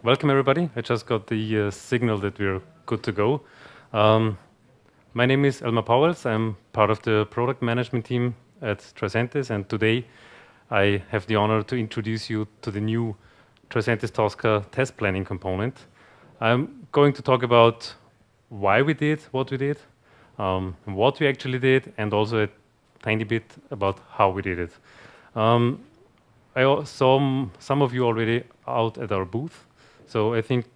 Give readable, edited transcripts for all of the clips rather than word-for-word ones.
Welcome everybody. I just got the signal that we're good to go. Um, my name is Elmar Pauwels. I'm part of the product management team at Tricentis, and today I have the honor to introduce you to the new Tricentis Tosca test planning component. I'm going to talk about why we did what we did, what we actually did, and also a tiny bit about how we did it. Um, I saw some of you already out at our booth, so I think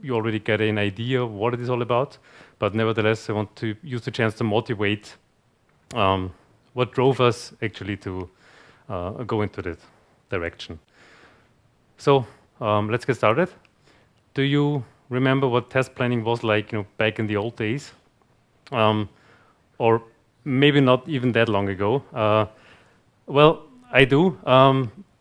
you already get an idea of what it is all about. But nevertheless, I want to use the chance to motivate what drove us actually to go into that direction. So let's get started. Do you remember what test planning was like, back in the old days, or maybe not even that long ago? Well, I do.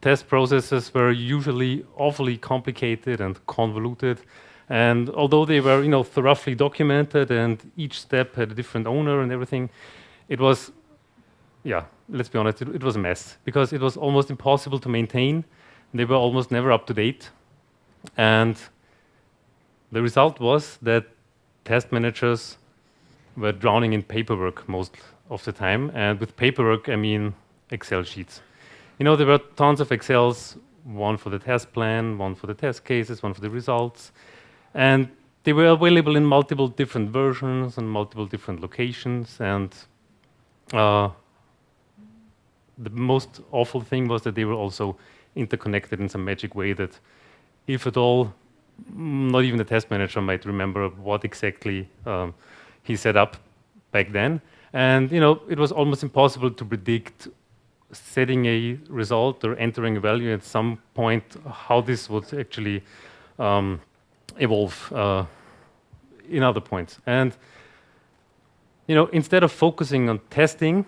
Test processes were usually awfully complicated and convoluted, and although they were, thoroughly documented and each step had a different owner and everything, it was, yeah, let's be honest, it was a mess because it was almost impossible to maintain. They were almost never up to date, and the result was that test managers were drowning in paperwork most of the time, and with paperwork I mean Excel sheets. There were tons of Excels, one for the test plan, one for the test cases, one for the results. And they were available in multiple different versions and multiple different locations. And the most awful thing was that they were also interconnected in some magic way that, if at all, not even the test manager might remember what exactly he set up back then. And it was almost impossible to predict setting a result or entering a value at some point, how this would actually evolve in other points. And instead of focusing on testing,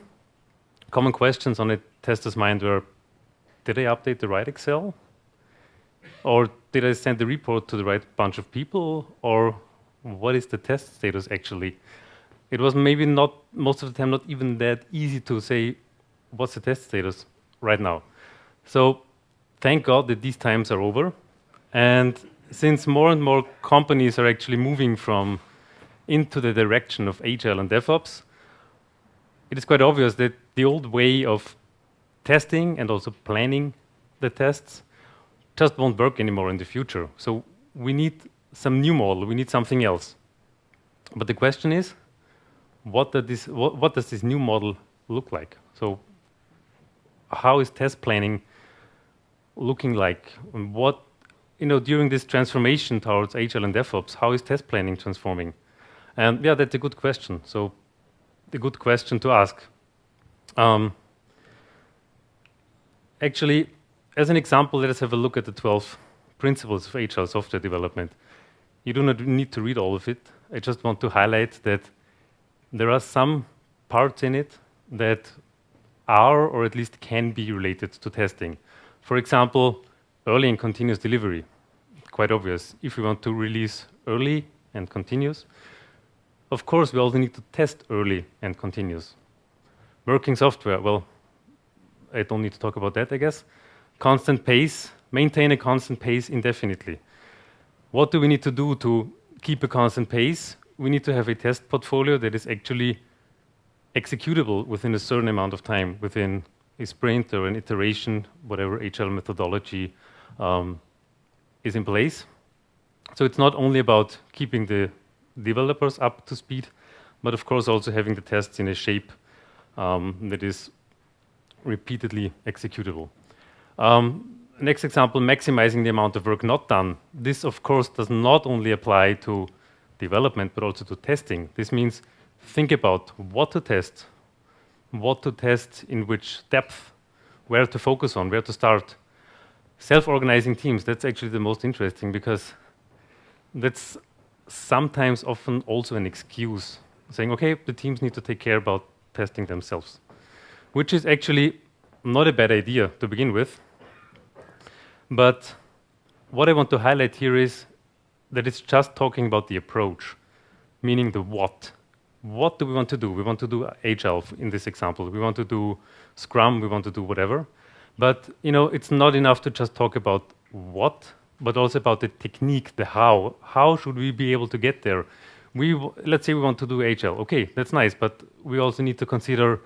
common questions on a tester's mind were, did I update the right Excel? Or did I send the report to the right bunch of people? Or what is the test status actually? It was maybe not, most of the time, not even that easy to say, what's the test status right now? So thank God that these times are over. And since more and more companies are actually moving into the direction of Agile and DevOps, it is quite obvious that the old way of testing and also planning the tests just won't work anymore in the future. So we need some new model, we need something else. But the question is, what does this new model look like? So how is test planning looking like? And what, during this transformation towards Agile and DevOps, how is test planning transforming? And yeah, that's a good question. So a good question to ask. Actually, as an example, let us have a look at the 12 principles of Agile software development. You do not need to read all of it. I just want to highlight that there are some parts in it that are, or at least can be, related to testing. For example, early and continuous delivery. Quite obvious. If we want to release early and continuous, of course we also need to test early and continuous. Working software, well, I don't need to talk about that, I guess. Constant pace, maintain a constant pace indefinitely. What do we need to do to keep a constant pace? We need to have a test portfolio that is actually executable within a certain amount of time, within a sprint or an iteration, whatever Agile methodology is in place. So it's not only about keeping the developers up to speed, but of course also having the tests in a shape that is repeatedly executable. Next example, maximizing the amount of work not done. This, of course, does not only apply to development, but also to testing. This means think about what to test in which depth, where to focus on, where to start. Self-organizing teams, that's actually the most interesting because that's sometimes often also an excuse, saying, okay, the teams need to take care about testing themselves, which is actually not a bad idea to begin with. But what I want to highlight here is that it's just talking about the approach, meaning the what. What do we want to do? We want to do Agile in this example. We want to do Scrum. We want to do whatever. But it's not enough to just talk about what but also about the technique, the how. How should we be able to get there? Let's say we want to do HL. Okay, that's nice, but we also need to consider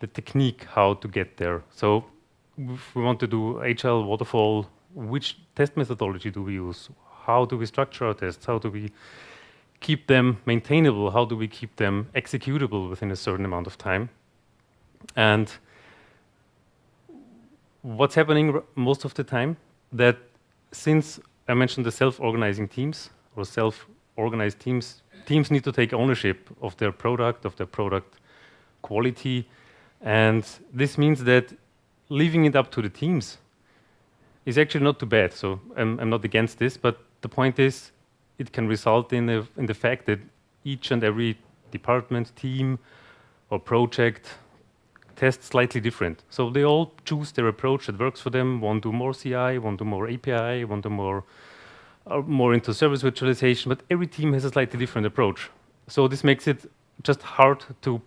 the technique, how to get there. So if we want to do HL, waterfall, which test methodology do we use? How do we structure our tests? How do we keep them maintainable? How do we keep them executable within a certain amount of time? And what's happening most of the time, that since I mentioned the self-organizing teams or self-organized teams, teams need to take ownership of their product quality, and this means that leaving it up to the teams is actually not too bad. So I'm not against this, but the point is, it can result in the fact that each and every department, team, or project tests slightly different. So they all choose their approach that works for them. One do more CI, one do more API, one do more into service virtualization, but every team has a slightly different approach. So this makes it just hard to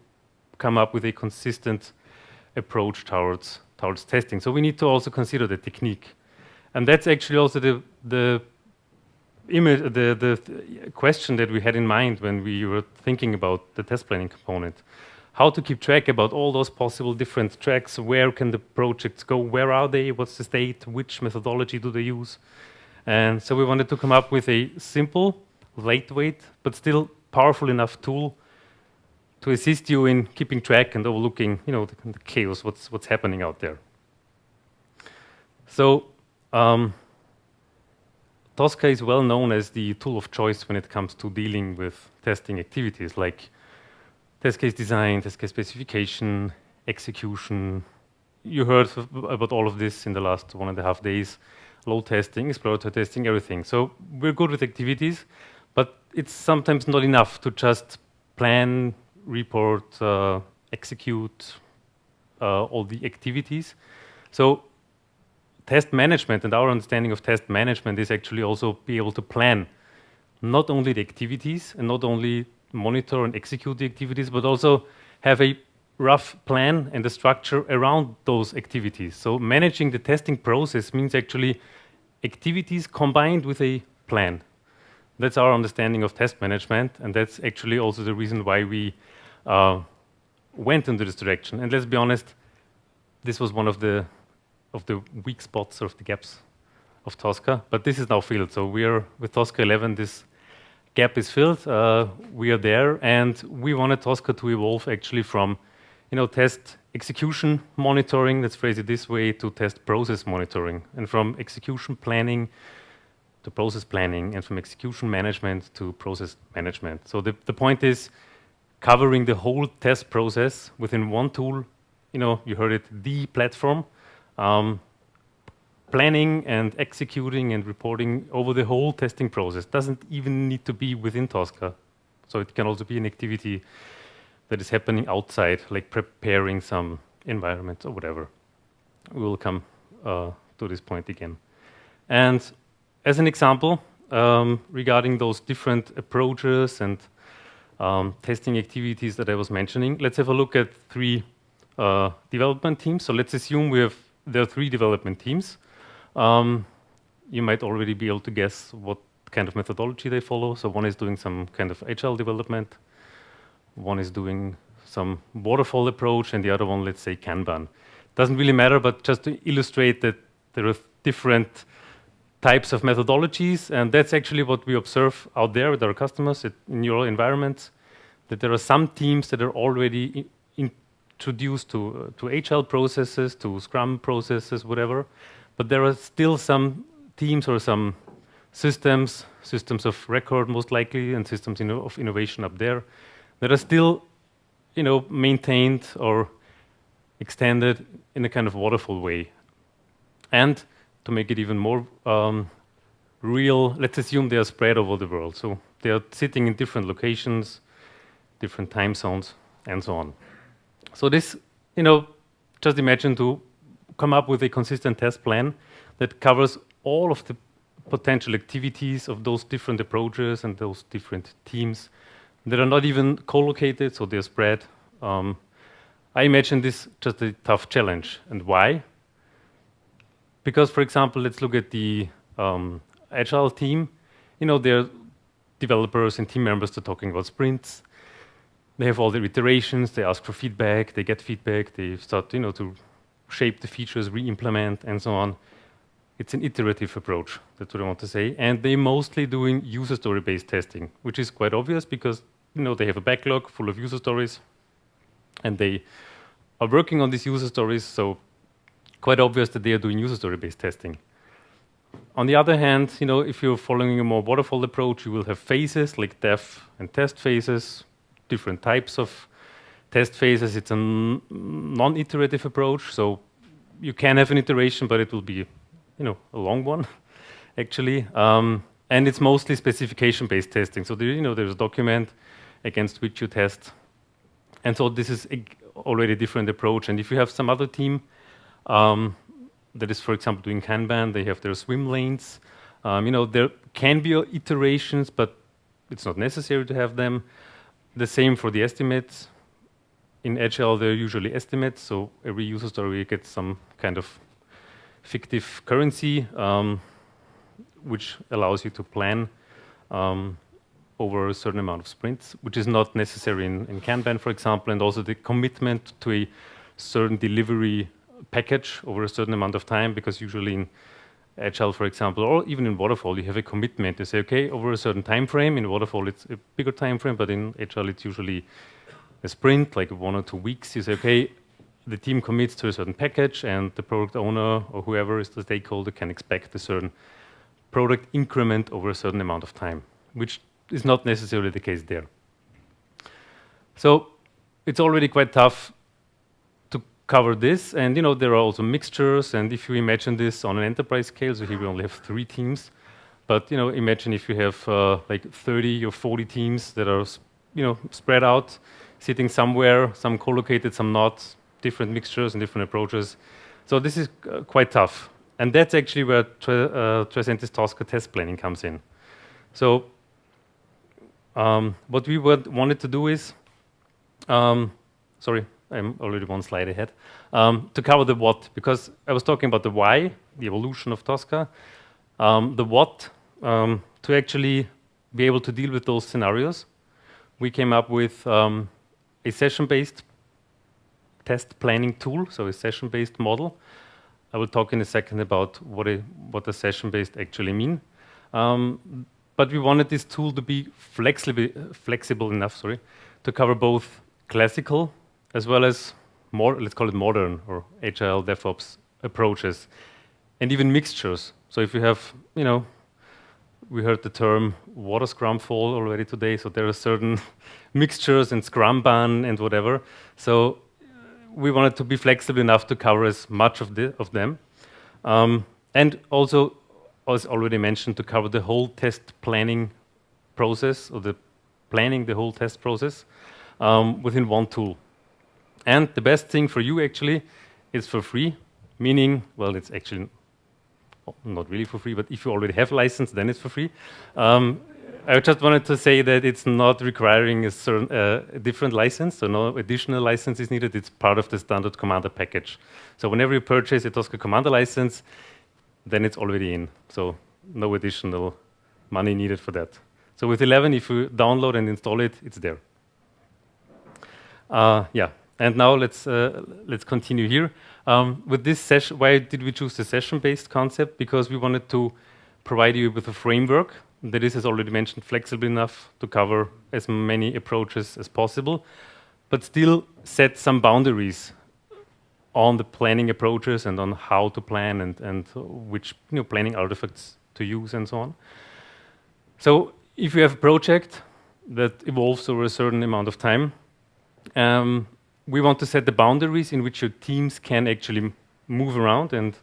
come up with a consistent approach towards testing. So we need to also consider the technique. And that's actually also the question that we had in mind when we were thinking about the test planning component. How to keep track about all those possible different tracks, where can the projects go, where are they, what's the state, which methodology do they use? And so we wanted to come up with a simple, lightweight, but still powerful enough tool to assist you in keeping track and overlooking, the chaos, what's happening out there. So Tosca is well known as the tool of choice when it comes to dealing with testing activities like test case design, test case specification, execution. You heard about all of this in the last 1.5 days. Load testing, exploratory testing, everything. So we're good with activities, but it's sometimes not enough to just plan, report, execute all the activities. So test management and our understanding of test management is actually also be able to plan not only the activities and not only monitor and execute the activities, but also have a rough plan and a structure around those activities. So managing the testing process means actually activities combined with a plan. That's our understanding of test management, and that's actually also the reason why we went into this direction. And let's be honest, this was one of the weak spots or the gaps of Tosca, but this is now filled. So we are with Tosca 11, this gap is filled. We are there, and we wanted Tosca to evolve actually from, test execution monitoring, let's phrase it this way, to test process monitoring, and from execution planning to process planning, and from execution management to process management. So the point is covering the whole test process within one tool. You heard it, the platform. Planning and executing and reporting over the whole testing process. Doesn't even need to be within Tosca. So it can also be an activity that is happening outside, like preparing some environment or whatever. We will come to this point again. And as an example, regarding those different approaches and testing activities that I was mentioning, let's have a look at 3 development teams. So let's assume there are 3 development teams. You might already be able to guess what kind of methodology they follow. So one is doing some kind of agile development, one is doing some waterfall approach, and the other one, let's say, Kanban. Doesn't really matter, but just to illustrate that there are different types of methodologies, and that's actually what we observe out there with our customers in your environments, that there are some teams that are already introduced to agile processes, to Scrum processes, whatever. But there are still some teams or some systems of record most likely, and systems of innovation up there that are still, maintained or extended in a kind of waterfall way. And to make it even more real, let's assume they are spread over the world. So they are sitting in different locations, different time zones, and so on. So this, just imagine to come up with a consistent test plan that covers all of the potential activities of those different approaches and those different teams that are not even co-located, so they're spread. I imagine this just a tough challenge. And why? Because, for example, let's look at the agile team, they're developers and team members. They're talking about sprints. They have all their iterations. They ask for feedback. They get feedback. They start, to shape the features, re-implement, and so on. It's an iterative approach. That's what I want to say. And they're mostly doing user story-based testing, which is quite obvious because they have a backlog full of user stories, and they are working on these user stories. So quite obvious that they are doing user story-based testing. On the other hand, if you're following a more waterfall approach, you will have phases like dev and test phases, different types of test phases. It's a non-iterative approach, so you can have an iteration, but it will be, a long one, actually. And it's mostly specification-based testing. So there's a document against which you test, and so this is already a different approach. And if you have some other team that is, for example, doing Kanban, they have their swim lanes. There can be iterations, but it's not necessary to have them. The same for the estimates. In Agile, they're usually estimates, so every user story gets some kind of fictive currency, which allows you to plan over a certain amount of sprints, which is not necessary in Kanban, for example, and also the commitment to a certain delivery package over a certain amount of time, because usually in Agile, for example, or even in Waterfall, you have a commitment to say, okay, over a certain time frame. In Waterfall, it's a bigger time frame, but in Agile, it's usually a sprint, like 1 or 2 weeks. You say, okay, the team commits to a certain package, and the product owner or whoever is the stakeholder can expect a certain product increment over a certain amount of time, which is not necessarily the case there. So it's already quite tough to cover this, and there are also mixtures. And if you imagine this on an enterprise scale, so here we only have 3 teams, but imagine if you have like 30 or 40 teams that are spread out, sitting somewhere, some co-located, some not, different mixtures and different approaches. So this is quite tough, and that's actually where Tricentis Tosca test planning comes in. So what we wanted to do is, sorry, I'm already 1 slide ahead, to cover the what, because I was talking about the why, the evolution of Tosca, the what, to actually be able to deal with those scenarios. We came up with a session-based test planning tool, so a session-based model. I will talk in a second about what a session-based actually mean. But we wanted this tool to be flexible enough, to cover both classical as well as more, let's call it modern or agile DevOps approaches, and even mixtures. So if you have, we heard the term water scrum fall already today, so there are certain mixtures and scrum ban and whatever. So we wanted to be flexible enough to cover as much of them. And also, as already mentioned, to cover the whole test planning process, or the whole test process within one tool. And the best thing for you actually is for free, meaning, well, it's actually not really for free, but if you already have a license, then it's for free. I just wanted to say that it's not requiring a certain different license, so no additional license is needed. It's part of the standard Commander package. So whenever you purchase a Tosca Commander license, then it's already in. So no additional money needed for that. So with 11, if you download and install it, it's there. Yeah, and now let's continue here. With this session, why did we choose the session-based concept? Because we wanted to provide you with a framework that is, as already mentioned, flexible enough to cover as many approaches as possible, but still set some boundaries on the planning approaches and on how to plan and which planning artifacts to use and so on. So if you have a project that evolves over a certain amount of time, we want to set the boundaries in which your teams can actually move around and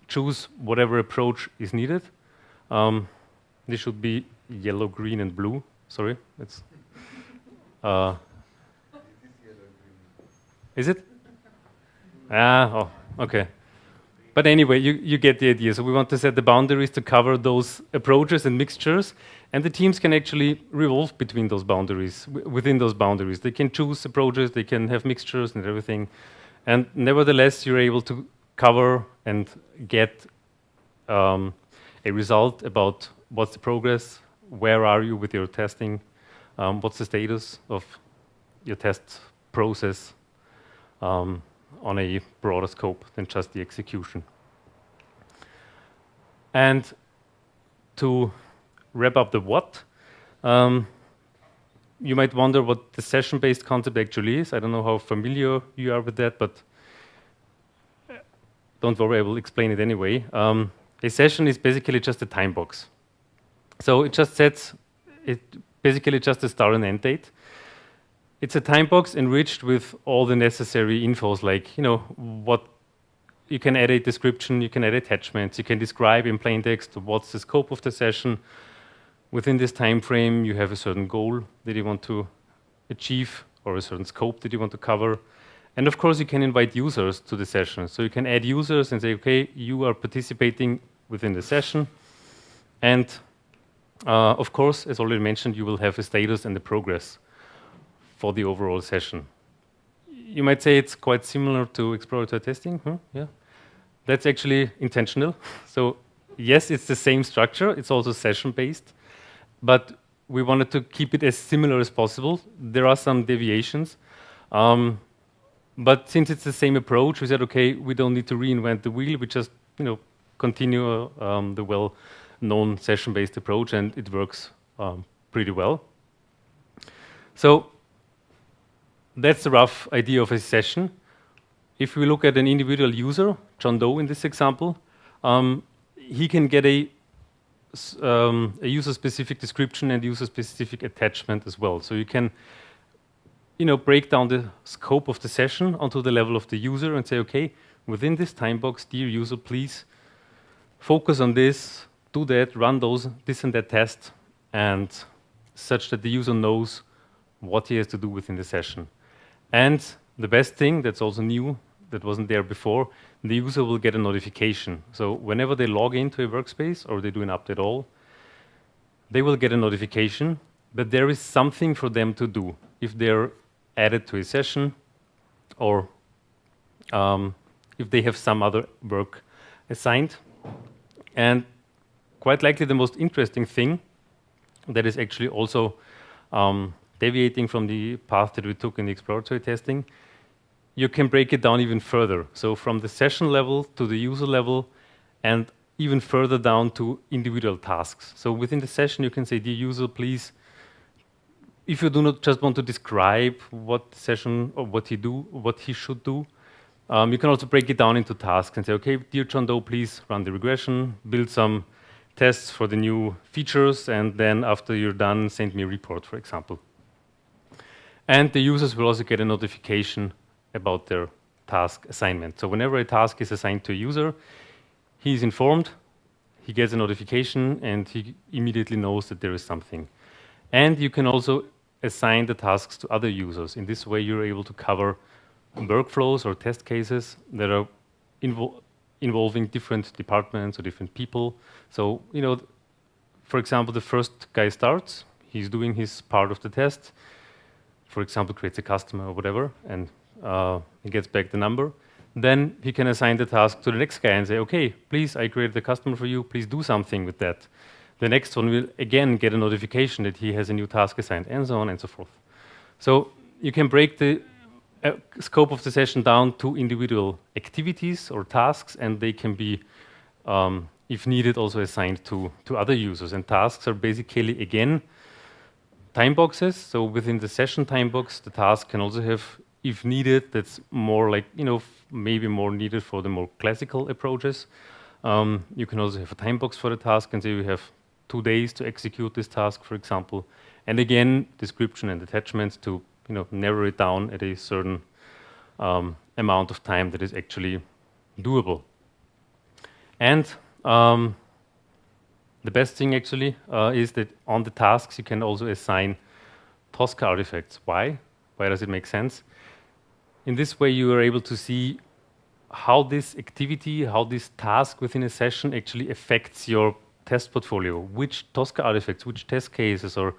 choose whatever approach is needed. This should be yellow, green, and blue. Sorry, it's. Is it? Oh, okay. But anyway, you get the idea. So we want to set the boundaries to cover those approaches and mixtures, and the teams can actually revolve between those boundaries, within those boundaries. They can choose approaches, they can have mixtures and everything, and nevertheless, you're able to cover and get a result about what's the progress, where are you with your testing, what's the status of your test process on a broader scope than just the execution. And to wrap up the what, you might wonder what the session-based concept actually is. I don't know how familiar you are with that, but don't worry, I will explain it anyway. A session is basically just a time box. So it just sets, it basically just a start and end date. It's a time box enriched with all the necessary infos, like, what you can add a description, you can add attachments, you can describe in plain text what's the scope of the session. Within this time frame, you have a certain goal that you want to achieve or a certain scope that you want to cover. And of course, you can invite users to the session. So you can add users and say, okay, you are participating within the session. And of course, as already mentioned, you will have a status and the progress for the overall session. You might say it's quite similar to exploratory testing. Yeah, that's actually intentional. So yes, it's the same structure. It's also session-based. But we wanted to keep it as similar as possible. There are some deviations. But since it's the same approach, we said, okay, we don't need to reinvent the wheel. We just, continue the well-known session-based approach, and it works pretty well. So that's the rough idea of a session. If we look at an individual user, John Doe in this example, he can get a user-specific description and user-specific attachment as well. So you can break down the scope of the session onto the level of the user and say, okay, within this time box, dear user, please focus on this, do that, run this and that test, and such that the user knows what he has to do within the session. And the best thing that's also new, that wasn't there before, the user will get a notification. So whenever they log into a workspace or they do an update all, they will get a notification, but there is something for them to do. If they're added to a session, or if they have some other work assigned. And quite likely the most interesting thing that is actually also deviating from the path that we took in the exploratory testing, you can break it down even further. So from the session level to the user level, and even further down to individual tasks. So within the session, you can say, dear user, please, if you do not just want to describe what the session or what he should do, you can also break it down into tasks and say, okay, dear John Doe, please run the regression, build some tests for the new features, and then after you're done, send me a report, for example. And the users will also get a notification about their task assignment. So whenever a task is assigned to a user, he is informed, he gets a notification, and he immediately knows that there is something. And you can also assign the tasks to other users. In this way, you're able to cover workflows or test cases that are involving different departments or different people. So, for example, the first guy starts, he's doing his part of the test, for example, creates a customer or whatever, and he gets back the number. Then he can assign the task to the next guy and say, okay, please, I created the customer for you, please do something with that. The next one will again get a notification that he has a new task assigned, and so on and so forth. So you can break the scope of the session down to individual activities or tasks, and they can be, if needed, also assigned to other users. And tasks are basically, again, time boxes. So within the session time box, the task can also have, if needed, that's more like, maybe more needed for the more classical approaches. You can also have a time box for the task and say we have 2 days to execute this task, for example. And again, description and attachments to narrow it down at a certain amount of time that is actually doable. And the best thing actually is that on the tasks you can also assign Tosca artifacts. Why? Why does it make sense? In this way you are able to see how this activity, how this task within a session actually affects your test portfolio. Which Tosca artifacts, which test cases or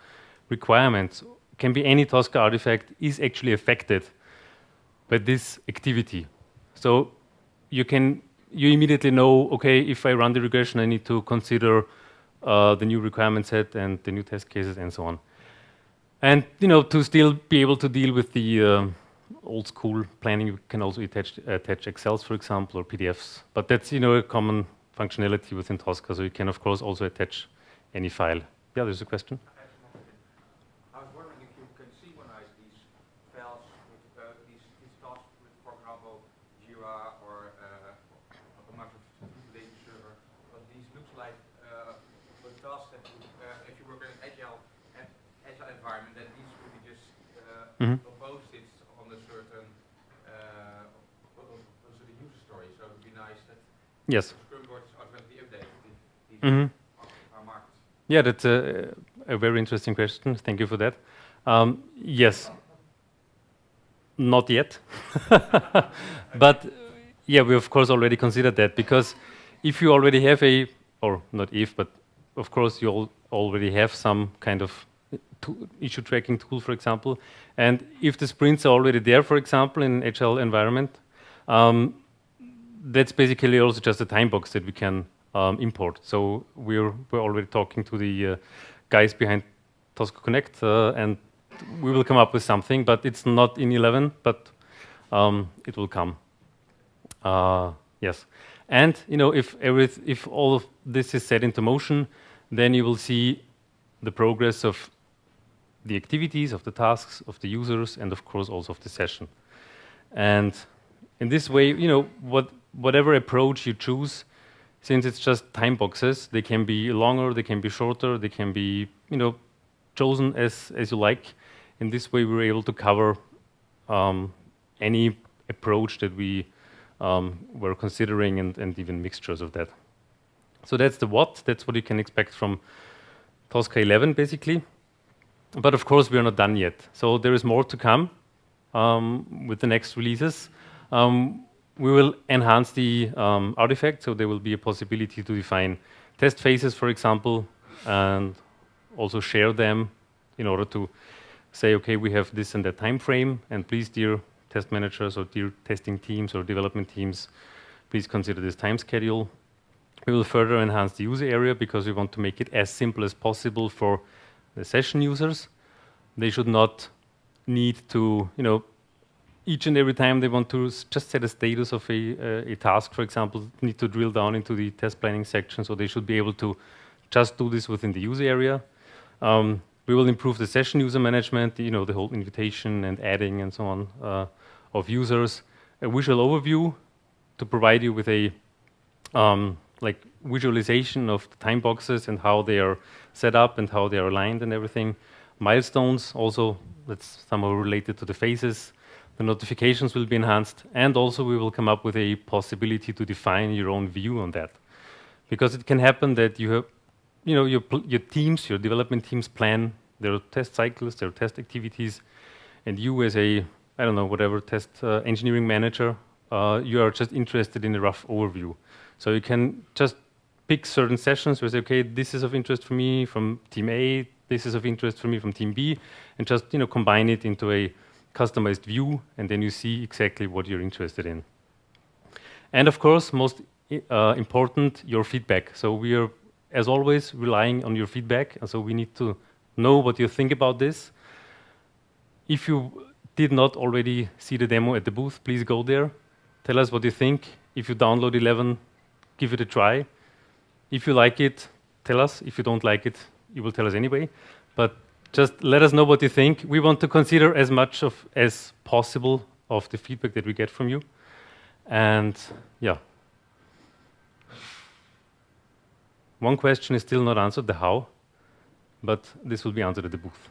requirements, can be any Tosca artifact, is actually affected by this activity. So you can you immediately know, okay, if I run the regression, I need to consider the new requirement set and the new test cases and so on. And to still be able to deal with the old school planning, you can also attach Excels, for example, or PDFs. But that's a common functionality within Tosca, so you can of course also attach any file. Yeah, there's a question. I was wondering if you can synchronize these files with these tasks with, for example, Jira or a Microsoft Data Server. But these looks like the tasks that if you work in an agile environment, that these would be just post-its on a certain user story. So it would be nice that yes. Scrum boards automatically updated these are marked. Yeah, that's a very interesting question. Thank you for that. Yes, not yet. But yeah, we of course already considered that, because if you already have or not if, but of course you already have some kind of issue tracking tool, for example, and if the sprints are already there, for example, in an agile environment, that's basically also just a time box that we can import. So we're already talking to the guys behind Tosca Connect, and we will come up with something, but it's not in 11, but it will come. Yes, and if all of this is set into motion, then you will see the progress of the activities, of the tasks, of the users, and of course also of the session. And in this way, whatever approach you choose, since it's just time boxes, they can be longer, they can be shorter, they can be chosen as you like. In this way, we're able to cover any approach that we were considering, and even mixtures of that. So that's the what. That's what you can expect from Tosca 11, basically. But of course, we are not done yet. So there is more to come with the next releases. We will enhance the artifact, so there will be a possibility to define test phases, for example, and also share them in order to say, okay, we have this and that time frame, and please, dear test managers or dear testing teams or development teams, please consider this time schedule. We will further enhance the user area because we want to make it as simple as possible for the session users. They should not need to, each and every time they want to just set a status of a task, for example, need to drill down into the test planning section, so they should be able to just do this within the user area. We will improve the session user management, the whole invitation and adding and so on of users. A visual overview to provide you with a visualization of the time boxes and how they are set up and how they are aligned and everything. Milestones also, that's somehow related to the phases. The notifications will be enhanced, and also we will come up with a possibility to define your own view on that. Because it can happen that you have, your teams, your development teams plan their test cycles, their test activities, and you as a, whatever test engineering manager, you are just interested in a rough overview. So you can just pick certain sessions where you say, okay, this is of interest for me from team A, this is of interest for me from team B, and just combine it into a customized view, and then you see exactly what you're interested in. And of course, most important, your feedback. So we are, as always, relying on your feedback, and so we need to know what you think about this. If you did not already see the demo at the booth, please go there. Tell us what you think. If you download 11, give it a try. If you like it, tell us. If you don't like it, you will tell us anyway. But just let us know what you think. We want to consider as much as possible of the feedback that we get from you. And yeah. One question is still not answered, the how, but this will be answered at the booth.